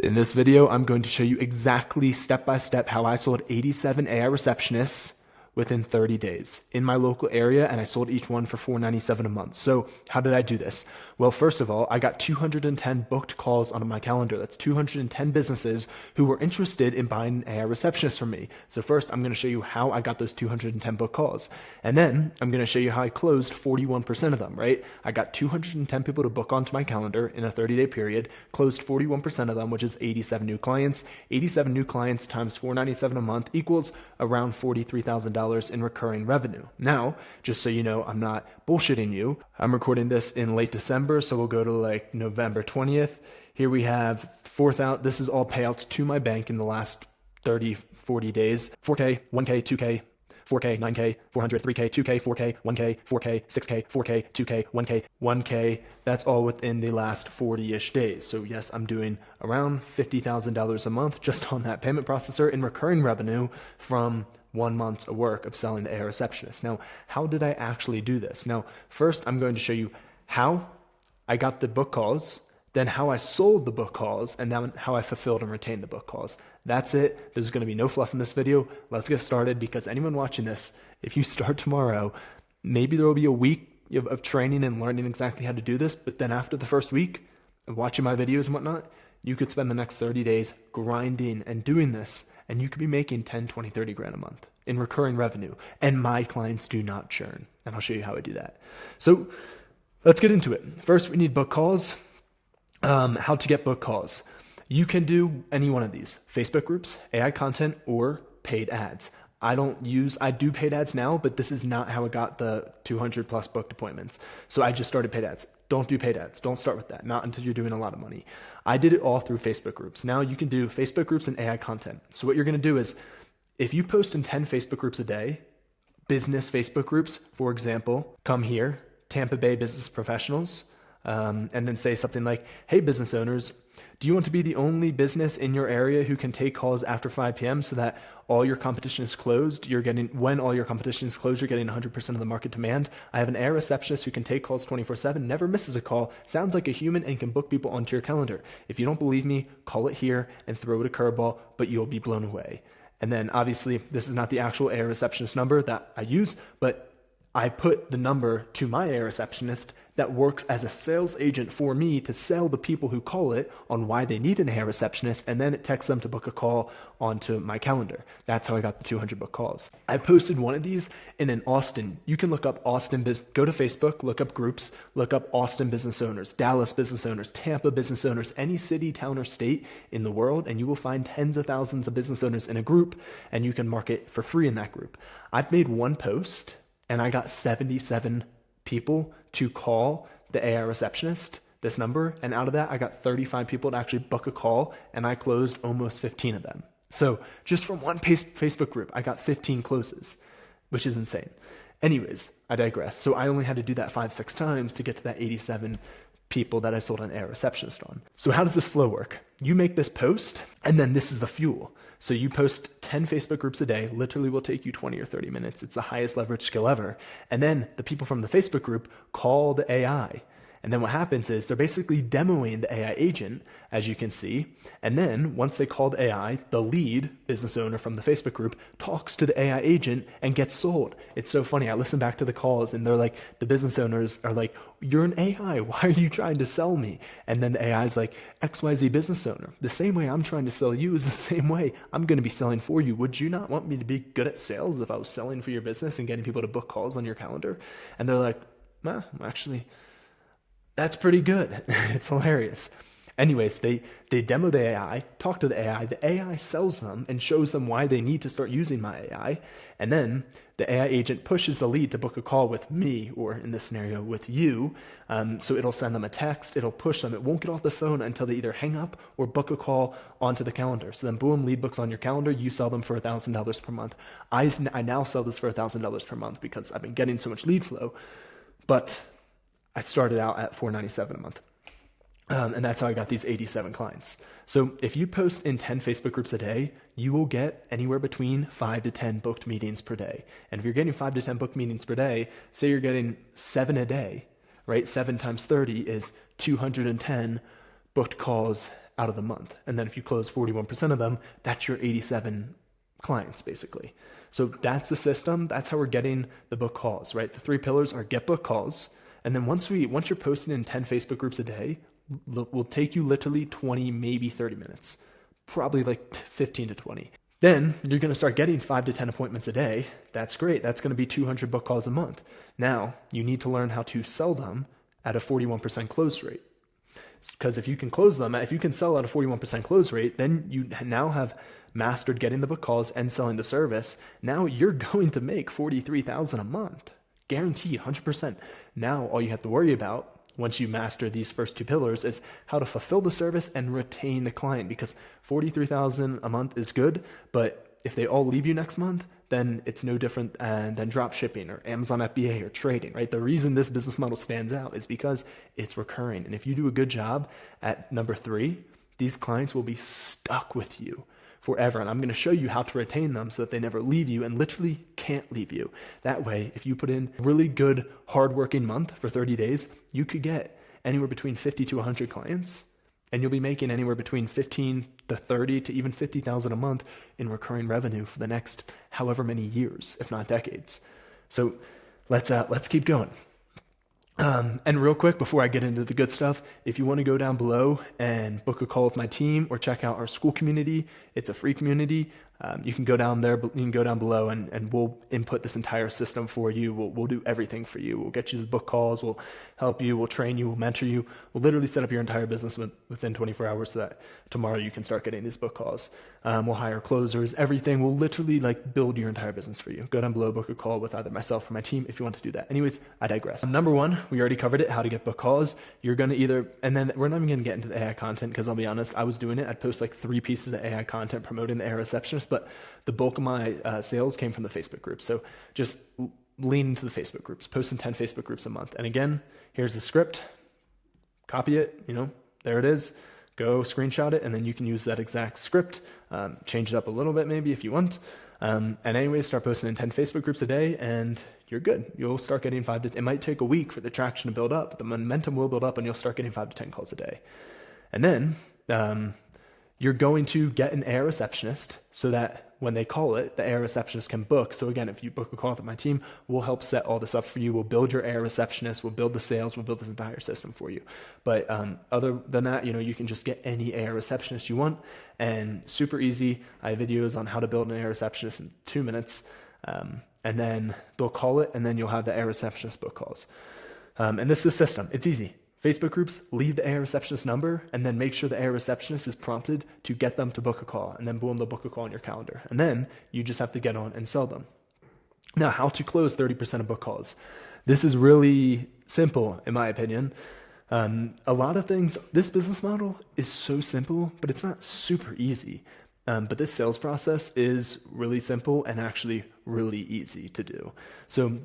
In this video, I'm going to show you exactly step-by-step how I sold 87 AI receptionists within 30 days in my local area, and I sold each one for $497 a month. So how did I do this? Well, first of all, I got 210 booked calls onto my calendar. That's 210 businesses who were interested in buying an AI receptionist from me. So first, I'm going to show you how I got those 210 booked calls. And then I'm going to show you how I closed 41% of them, right? I got 210 people to book onto my calendar in a 30-day period, closed 41% of them, which is 87 new clients. 87 new clients times $497 a month equals around $43,000 in recurring revenue. Now, just so you know, I'm not bullshitting you. I'm recording this in late December, so we'll go to like November 20th. Here we have 4,000. This is all payouts to my bank in the last 30, 40 days. 4K, 1K, 2K, 4K, 9K, 400, 3K, 2K, 4K, 1K, 4K, 6K, 4K, 2K, 1K, 1K. That's all within the last 40-ish days. So yes, I'm doing around $50,000 a month just on that payment processor in recurring revenue from 1 month's work of selling the AI receptionist. Now, how did I actually do this? Now, first, I'm going to show you how I got the book calls, then how I sold the book calls, and then how I fulfilled and retained the book calls. That's it. There's going to be no fluff in this video. Let's get started, because anyone watching this, if you start tomorrow, maybe there will be a week of training and learning exactly how to do this, but then after the first week of watching my videos and whatnot, you could spend the next 30 days grinding and doing this, and you could be making 10, 20, 30 grand a month in recurring revenue. And my clients do not churn. And I'll show you how I do that. So let's get into it. First, we need book calls. How to get book calls. You can do any one of these: Facebook groups, AI content, or paid ads. I do paid ads now, but this is not how I got the 200 plus booked appointments. So I just started paid ads. Don't do paid ads. Don't start with that. Not until you're doing a lot of money. I did it all through Facebook groups. Now you can do Facebook groups and AI content. So what you're going to do is, if you post in 10 Facebook groups a day, business Facebook groups, for example, come here, Tampa Bay business professionals, and then say something like, hey, business owners, do you want to be the only business in your area who can take calls after 5 p.m. so that all your competition is closed? When all your competition is closed, you're getting 100% of the market demand. I have an AI receptionist who can take calls 24/7, never misses a call, sounds like a human, and can book people onto your calendar. If you don't believe me, call it here and throw it a curveball, but you'll be blown away. And then obviously this is not the actual AI receptionist number that I use, but I put the number to my AI receptionist that works as a sales agent for me to sell the people who call it on why they need an AI receptionist, and then it texts them to book a call onto my calendar. That's how I got the 200 book calls. I posted one of these in Austin. You can look up Austin go to Facebook, look up groups, look up Austin business owners, Dallas business owners, Tampa business owners, any city, town, or state in the world, and you will find tens of thousands of business owners in a group, and you can market for free in that group. I've made one post, and I got 77 people to call the AI receptionist, this number, and out of that, I got 35 people to actually book a call, and I closed almost 15 of them. So just from one Facebook group, I got 15 closes, which is insane. Anyways, I digress. So I only had to do that 5-6 times to get to that 87 people that I sold an AI receptionist on. So how does this flow work? You make this post, and then this is the fuel. So you post 10 Facebook groups a day, literally will take you 20 or 30 minutes. It's the highest leverage skill ever. And then the people from the Facebook group call the AI. And then what happens is they're basically demoing the AI agent, as you can see. And then once they call the AI, the lead business owner from the Facebook group talks to the AI agent and gets sold. It's so funny. I listen back to the calls, and they're like, the business owners are like, you're an AI. Why are you trying to sell me? And then the AI is like, XYZ business owner, the same way I'm trying to sell you is the same way I'm going to be selling for you. Would you not want me to be good at sales if I was selling for your business and getting people to book calls on your calendar? And they're like, well, actually, that's pretty good. It's hilarious. Anyways, they demo the AI, talk to the AI sells them and shows them why they need to start using my AI. And then the AI agent pushes the lead to book a call with me, or in this scenario with you. So it'll send them a text, it'll push them. It won't get off the phone until they either hang up or book a call onto the calendar. So then boom, lead books on your calendar, you sell them for $1,000 per month. I now sell this for $1,000 per month because I've been getting so much lead flow. But I started out at $497 a month. And that's how I got these 87 clients. So if you post in 10 Facebook groups a day, you will get anywhere between 5 to 10 booked meetings per day. And if you're getting 5 to 10 booked meetings per day, say you're getting 7 a day, right? 7 times 30 is 210 booked calls out of the month. And then if you close 41% of them, that's your 87 clients basically. So that's the system. That's how we're getting the book calls, right? The 3 pillars are get book calls. And then once you're posting in 10 Facebook groups a day, will take you literally 20, maybe 30 minutes, probably like 15 to 20. Then you're going to start getting 5 to 10 appointments a day. That's great. That's going to be 200 book calls a month. Now you need to learn how to sell them at a 41% close rate. Because if you can sell at a 41% close rate, then you now have mastered getting the book calls and selling the service. Now you're going to make $43,000 a month, guaranteed 100%. Now all you have to worry about once you master these first 2 pillars is how to fulfill the service and retain the client, because $43,000 a month is good, but if they all leave you next month, then it's no different than drop shipping or Amazon FBA or trading, right? The reason this business model stands out is because it's recurring. And if you do a good job at number 3, these clients will be stuck with you forever. And I'm going to show you how to retain them so that they never leave you and literally can't leave you. That way, if you put in a really good, hardworking month for 30 days, you could get anywhere between 50 to 100 clients, and you'll be making anywhere between 15 to 30 to even 50,000 a month in recurring revenue for the next however many years, if not decades. So let's keep going. And real quick, before I get into the good stuff, if you want to go down below and book a call with my team or check out our Skool community, it's a free community. You can go down there, you can go down below and we'll input this entire system for you. We'll do everything for you. We'll get you the book calls. We'll help you. We'll train you. We'll mentor you. We'll literally set up your entire business within 24 hours so that tomorrow you can start getting these book calls. We'll hire closers, everything. We'll literally build your entire business for you. Go down below, book a call with either myself or my team if you want to do that. Anyways, I digress. Number 1, we already covered it, how to get book calls. You're going to and then we're not even going to get into the AI content because I'll be honest, I was doing it. I'd post 3 pieces of AI content promoting the AI Receptionist, but the bulk of my sales came from the Facebook groups. So just lean into the Facebook groups, post in 10 Facebook groups a month. And again, here's the script, copy it, there it is, go screenshot it. And then you can use that exact script, change it up a little bit maybe if you want. And anyways, start posting in 10 Facebook groups a day and you're good. You'll start getting it might take a week for the traction to build up, but the momentum will build up and you'll start getting 5 to 10 calls a day. And then, you're going to get an AI receptionist so that when they call it, the AI receptionist can book. So again, if you book a call with my team, we'll help set all this up for you. We'll build your AI receptionist. We'll build the sales. We'll build this entire system for you. But other than that, you can just get any AI receptionist you want, and super easy. I have videos on how to build an AI receptionist in 2 minutes, and then they'll call it, and then you'll have the AI receptionist book calls. And this is the system. It's easy. Facebook groups, leave the AI receptionist number, and then make sure the AI receptionist is prompted to get them to book a call, and then boom, they'll book a call on your calendar. And then you just have to get on and sell them. Now, how to close 30% of book calls. This is really simple, in my opinion. A lot of things, this business model is so simple, but it's not super easy. But this sales process is really simple and actually really easy to do. So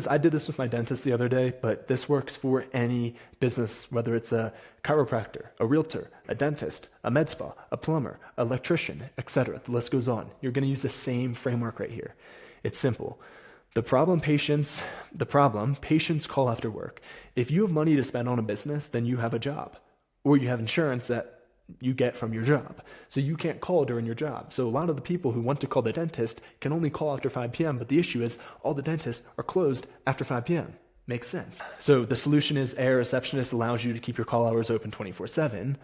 I did this with my dentist the other day, but this works for any business, whether it's a chiropractor, a realtor, a dentist, a med spa, a plumber, electrician, etc. The list goes on. You're going to use the same framework right here. It's simple. The problem, patience call after work. If you have money to spend on a business, then you have a job, or you have insurance that you get from your job. So you can't call during your job. So a lot of the people who want to call the dentist can only call after 5 p.m. But the issue is all the dentists are closed after 5 p.m. Makes sense. So the solution is AI Receptionist allows you to keep your call hours open 24/7.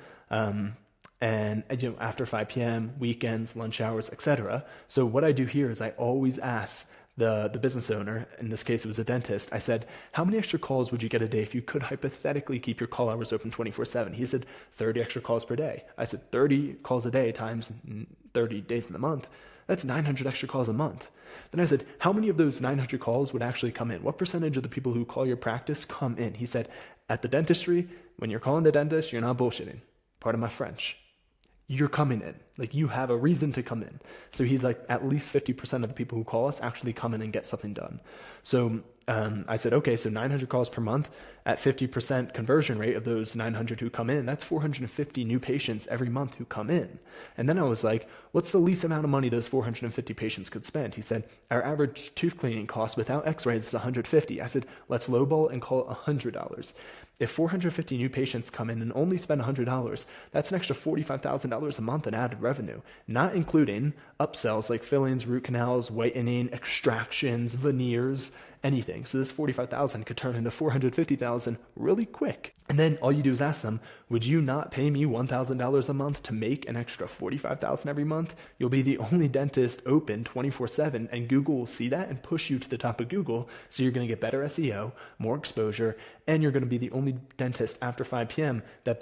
And after 5 p.m., weekends, lunch hours, etc. So what I do here is I always ask the business owner, in this case it was a dentist, I said, how many extra calls would you get a day if you could hypothetically keep your call hours open 24/7? He said 30 extra calls per day. I said 30 calls a day times 30 days in the month. That's 900 extra calls a month. Then I said, how many of those 900 calls would actually come in? What percentage of the people who call your practice come in? He said, at the dentistry, when you're calling the dentist, you're not bullshitting. Pardon my French. You're coming in. You have a reason to come in. So he's at least 50% of the people who call us actually come in and get something done. So I said, okay, so 900 calls per month at 50% conversion rate of those 900 who come in, that's 450 new patients every month who come in. And then I was like, what's the least amount of money those 450 patients could spend? He said, our average tooth cleaning cost without x-rays is $150. I said, let's lowball and call it $100. If 450 new patients come in and only spend $100, that's an extra $45,000 a month in added revenue, not including upsells like fillings, root canals, whitening, extractions, veneers, anything. So this 45,000 could turn into 450,000 really quick. And then all you do is ask them, would you not pay me $1,000 a month to make an extra 45,000 every month? You'll be the only dentist open 24/7, and Google will see that and push you to the top of Google. So you're going to get better SEO, more exposure, and you're going to be the only dentist after 5 p.m. that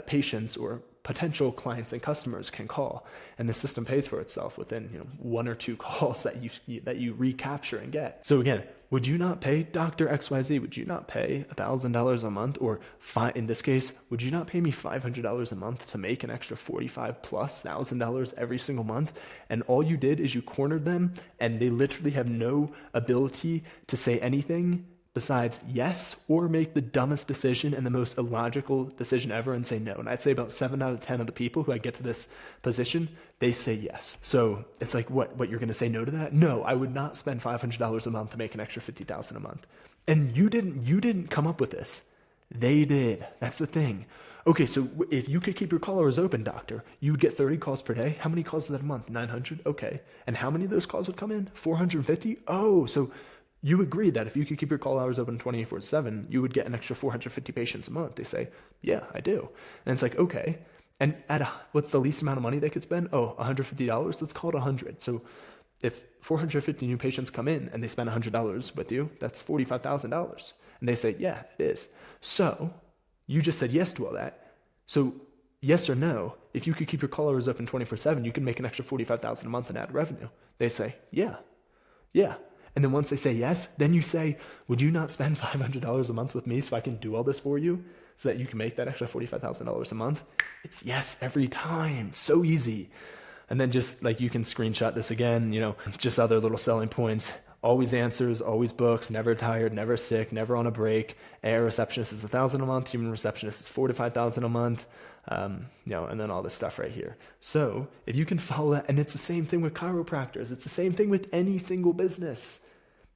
patients or potential clients and customers can call, and the system pays for itself within 1 or 2 calls that you recapture and get. So again, would you not pay Dr. XYZ? Would you not pay $1,000 a month, or in this case, would you not pay me $500 a month to make an extra $45,000+ every single month? And all you did is you cornered them, and they literally have no ability to say anything besides yes, or make the dumbest decision and the most illogical decision ever and say no. And I'd say about 7 out of 10 of the people who I get to this position, they say yes. So it's like, what you're going to say no to that? No, I would not spend $500 a month to make an extra $50,000 a month. And you didn't come up with this. They did. That's the thing. Okay, so if you could keep your call hours open, doctor, you would get 30 calls per day. How many calls is that a month? 900? Okay. And how many of those calls would come in? 450? Oh, so you agree that if you could keep your call hours open 24/7, you would get an extra 450 patients a month. They say, yeah, I do. And it's like, okay. And what's the least amount of money they could spend? Oh, $150. Let's call it 100. So if 450 new patients come in and they spend $100 with you, that's $45,000. And they say, yeah, it is. So you just said yes to all that. So yes or no, if you could keep your call hours open 24/7, you can make an extra $45,000 a month in ad revenue. They say, yeah. And then once they say yes, then you say, would you not spend $500 a month with me so I can do all this for you so that you can make that extra $45,000 a month? It's yes every time. So easy. And then just like you can screenshot this again, just other little selling points. Always answers, always books, never tired, never sick, never on a break. AI receptionist is $1,000 a month. Human receptionist is $4,000 to $5,000 a month. And then all this stuff right here. So if you can follow that, and it's the same thing with chiropractors. It's the same thing with any single business.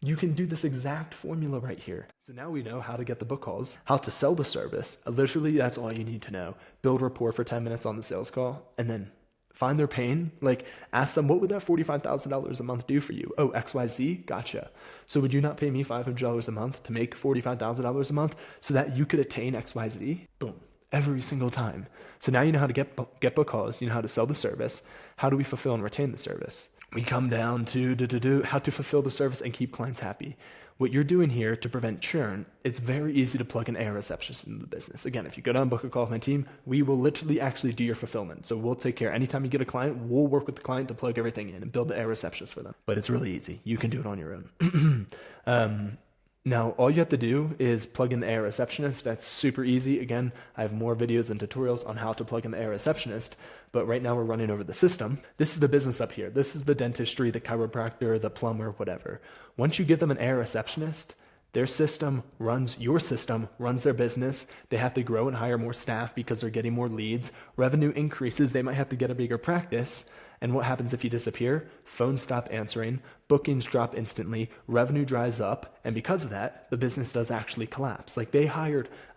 You can do this exact formula right here. So now we know how to get the book calls, how to sell the service. Literally, that's all you need to know. Build rapport for 10 minutes on the sales call, and then find their pain. Like, ask them, what would that $45,000 a month do for you? Oh, XYZ? Gotcha. So would you not pay me $500 a month to make $45,000 a month so that you could attain XYZ? Boom. Every single time. So now you know how to get book calls. You know how to sell the service. How do we fulfill and retain the service? We come down to how to fulfill the service and keep clients happy. What you're doing here to prevent churn, it's very easy to plug an AI receptionist into the business. Again, if you go down and book a call with my team, we will literally actually do your fulfillment. So we'll take care. Anytime you get a client, we'll work with the client to plug everything in and build the AI receptionist for them. But it's really easy. You can do it on your own. Now, all you have to do is plug in the AI receptionist. That's super easy. Again, I have more videos and tutorials on how to plug in the AI receptionist, but right now we're running over the system. This is the business up here. This is the dentistry, the chiropractor, the plumber, whatever. Once you give them an AI receptionist, their system runs your system, runs their business. They have to grow and hire more staff because they're getting more leads. Revenue increases. They might have to get a bigger practice. And what happens if you disappear? Phones stop answering, bookings drop instantly, revenue dries up, and because of that, the business does actually collapse. Like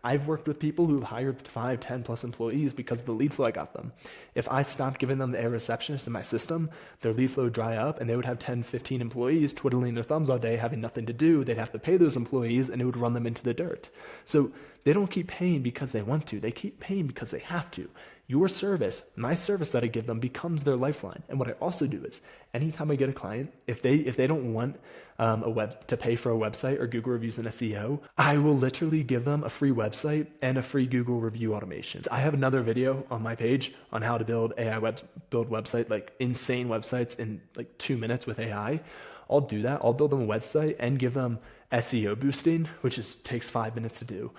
I've worked with people who've hired 5, 10 plus employees because of the lead flow I got them. If I stopped giving them the AI receptionist in my system, their lead flow would dry up and they would have 10, 15 employees twiddling their thumbs all day, having nothing to do. They'd have to pay those employees and it would run them into the dirt. So they don't keep paying because they want to. They keep paying because they have to. Your service, my service that I give them, becomes their lifeline. And what I also do is, anytime I get a client, if they don't want to pay for a website or Google reviews and SEO, I will literally give them a free website and a free Google review automation. I have another video on my page on how to build build website, like insane websites in like 2 minutes with AI. I'll do that. I'll build them a website and give them SEO boosting, which takes 5 minutes to do.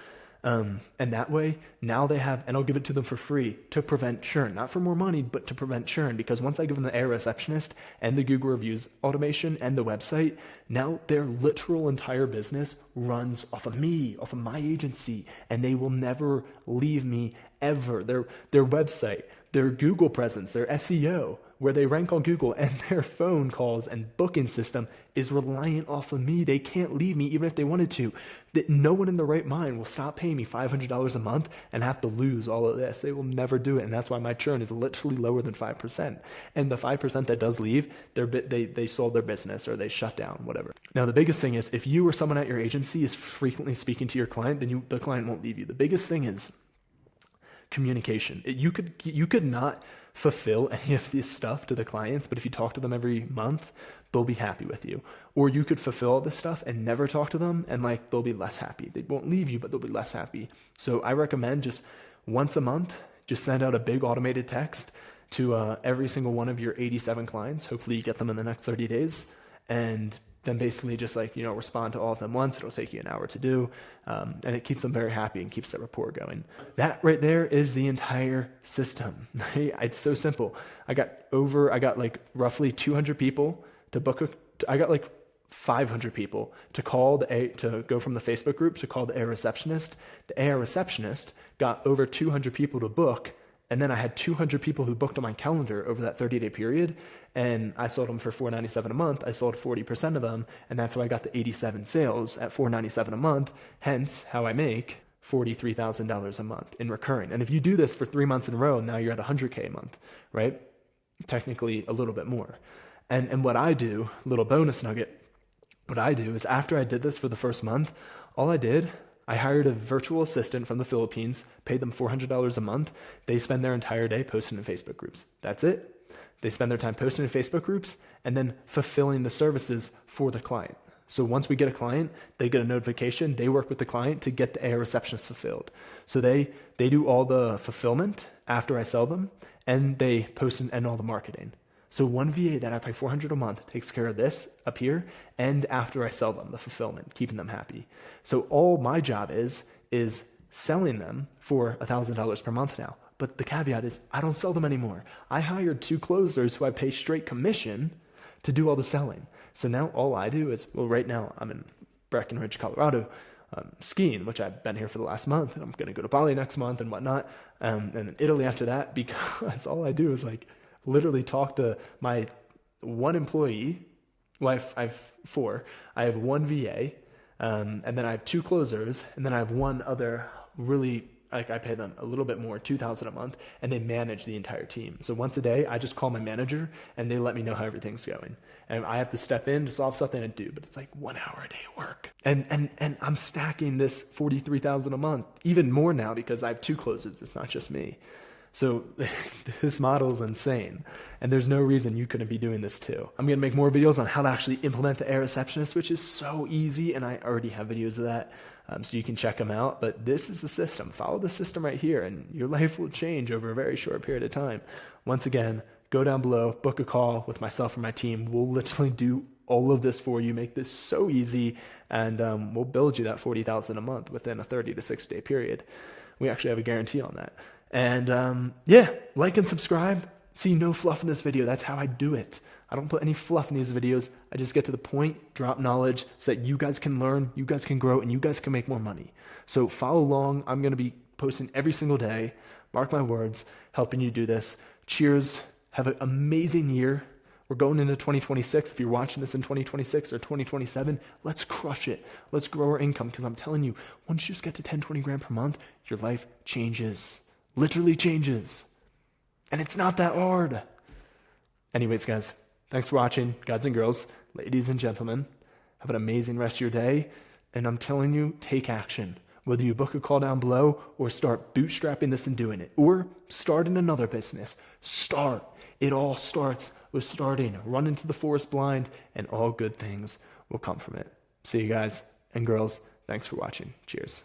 And that way, now they have, and I'll give it to them for free to prevent churn, not for more money, but to prevent churn. Because once I give them the AI receptionist and the Google reviews automation and the website, now their literal entire business runs off of me, off of my agency, and they will never leave me ever. Their website, their Google presence, their SEO, where they rank on Google, and their phone calls and booking system is reliant off of me. They can't leave me even if they wanted to. That no one in their right mind will stop paying me $500 a month and have to lose all of this. They will never do it, and that's why my churn is literally lower than 5%. And the 5% that does leave, they sold their business or they shut down, whatever. Now, the biggest thing is if you or someone at your agency is frequently speaking to your client, then the client won't leave you. The biggest thing is communication. You could not fulfill any of this stuff to the clients, but if you talk to them every month, they'll be happy with you. Or you could fulfill all this stuff and never talk to them, and like they'll be less happy. They won't leave you, but they'll be less happy. So I recommend just once a month, just send out a big automated text to every single one of your 87 clients. Hopefully you get them in the next 30 days, and then basically just respond to all of them once. It'll take you an hour to do, and it keeps them very happy and keeps that rapport going. That right there is the entire system. It's so simple. I got like roughly 200 people to book I got like 500 people to to go from the Facebook group to call the AI receptionist. The AI receptionist got over 200 people to book. And then I had 200 people who booked on my calendar over that 30-day period, and I sold them for $497 a month. I sold 40% of them, and that's how I got the 87 sales at $497 a month, hence how I make $43,000 a month in recurring. And if you do this for 3 months in a row, now you're at $100K a month, right? Technically a little bit more. And what I do, little bonus nugget, what I do is after I did this for the first month, I hired a virtual assistant from the Philippines, paid them $400 a month. They spend their entire day posting in Facebook groups. That's it. They spend their time posting in Facebook groups and then fulfilling the services for the client. So once we get a client, they get a notification. They work with the client to get the AI receptionist fulfilled. So they do all the fulfillment after I sell them, and they post and all the marketing. So one VA that I pay $400 a month takes care of this up here and after I sell them, the fulfillment, keeping them happy. So all my job is selling them for $1,000 per month now. But the caveat is I don't sell them anymore. I hired 2 closers who I pay straight commission to do all the selling. So now all I do is, right now I'm in Breckenridge, Colorado, skiing, which I've been here for the last month, and I'm going to go to Bali next month and whatnot, and then Italy after that, because all I do is literally talk to my one employee. Well, I have 4. I have 1 VA, and then I have 2 closers, and then I have one other really, I pay them a little bit more, $2,000 a month, and they manage the entire team. So once a day, I just call my manager, and they let me know how everything's going. And I have to step in to solve something and do, but it's like 1 hour a day work. And I'm stacking this $43,000 a month, even more now because I have 2 closers. It's not just me. So this model is insane, and there's no reason you couldn't be doing this too. I'm going to make more videos on how to actually implement the AI receptionist, which is so easy, and I already have videos of that, so you can check them out. But this is the system. Follow the system right here, and your life will change over a very short period of time. Once again, go down below, book a call with myself or my team. We'll literally do all of this for you, make this so easy, and we'll build you that $40,000 a month within a 30 to 60 day period. We actually have a guarantee on that. And like and subscribe. See no fluff in this video. That's how I do it. I don't put any fluff in these videos. I just get to the point, drop knowledge so that you guys can learn, you guys can grow, and you guys can make more money. So follow along. I'm going to be posting every single day. Mark my words, helping you do this. Cheers. Have an amazing year. We're going into 2026. If you're watching this in 2026 or 2027, let's crush it. Let's grow our income, because I'm telling you, once you just get to 10, 20 grand per month, your life changes. Literally changes. And it's not that hard. Anyways, guys, thanks for watching. Guys and girls, ladies and gentlemen, have an amazing rest of your day. And I'm telling you, take action. Whether you book a call down below or start bootstrapping this and doing it, or start in another business, start. It all starts with starting. Run into the forest blind, and all good things will come from it. See you guys and girls. Thanks for watching. Cheers.